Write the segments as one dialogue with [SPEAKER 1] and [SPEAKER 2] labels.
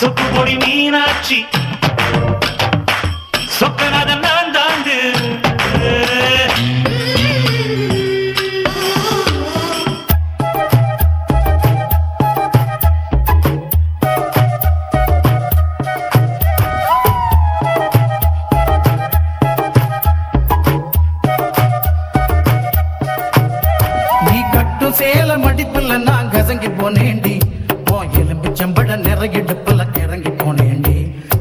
[SPEAKER 1] சொக்கு பொடி மீனாட்சி சொக்கநாதன் நான் தாண்டு
[SPEAKER 2] சேல மடிப்புல நான் கசங்கி போனேண்டி ஓ எலும்பு செம்பட நிறையிடுப்புல கிறங்கி போனேண்டி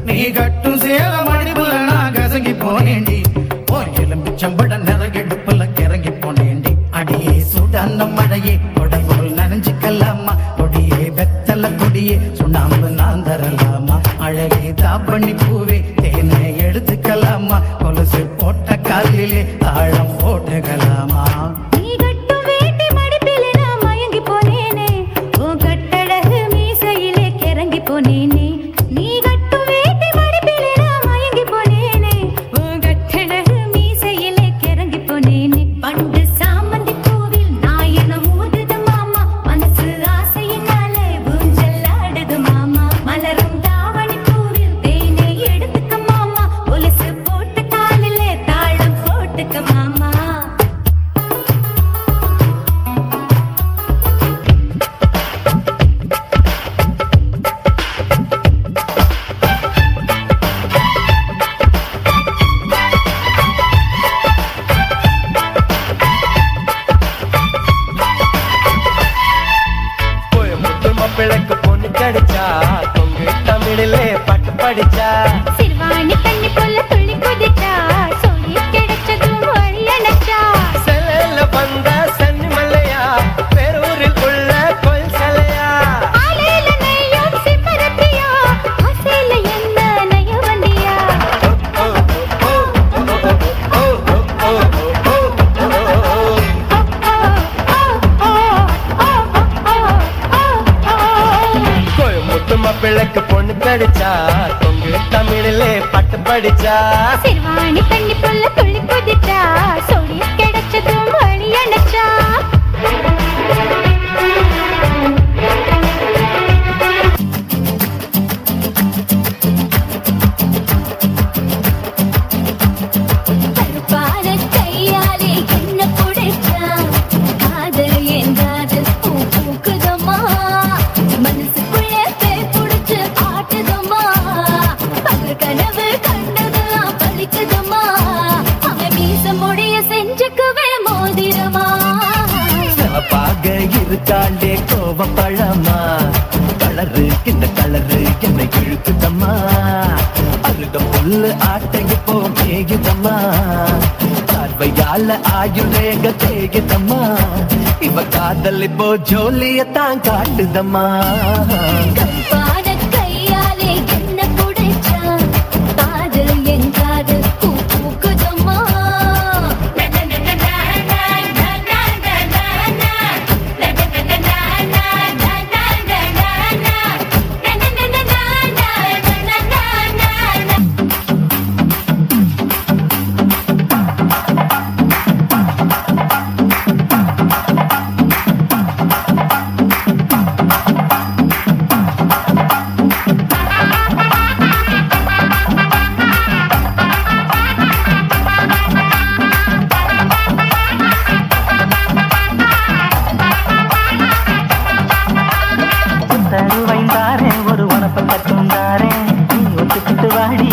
[SPEAKER 2] நீ கட்டும் சேல மடிப்புல நான் கசங்கி போனேண்டி ஓ எலும்பு செம்பட நிறையிடுப்புல கிறங்கி போனேண்டி அடியே சுடான மழையே கொடைபோல் நனைஞ்சுக்கலாமா கொடியே வெத்தல கொடியே சுண்ணாம்பு நான் தரலாமா அழகே தாப்பண்ணி பூவே தேனை எடுத்துக்கலாமா கொலுசு போட்ட காலிலே தாழம் போட்டுக்கலாமா
[SPEAKER 3] பிழைக்கு பொண்ணு கிடைச்சா தொங்கு தமிழிலே பாட்டு படிச்சா
[SPEAKER 4] சிறுவாணி தண்ணி போல துள்ளி குதிச்சா சொல்லி கிடைச்சதும் வழி அணைச்சா
[SPEAKER 3] செல்ல வந்த சன்னி மல்லையா பேரூரில் உள்ள கோயில் சிலையா
[SPEAKER 4] ஆலையில நெய்யும் சிம்மரத்தியா ஆசையில என்ன நெய்ய வண்டியா
[SPEAKER 3] பிழைக்கு பொண்ணு கிடைச்சா தொங்கு தமிழிலே பாட்டு படிச்சா
[SPEAKER 4] சிறுவாணி தண்ணி போல துள்ளி குதிச்சா சொல்லி கிடைச்சதும் வழி அணைச்சா
[SPEAKER 2] இருக்காண்டே கோவ பழமா கலரு இந்த கலரு என்னை இழுக்குதம்மா அருக புல்லு ஆட்டைக்கு போ மேகுதம்மா பார்வையால ஆயுரேக தேகுதம்மா இவ காதல் இப்போ ஜோலியத்தான் காட்டுதம்மா
[SPEAKER 5] ஒரு வனப்ப கட்டும் தாரே ஒத்துக்கிட்டு வாடி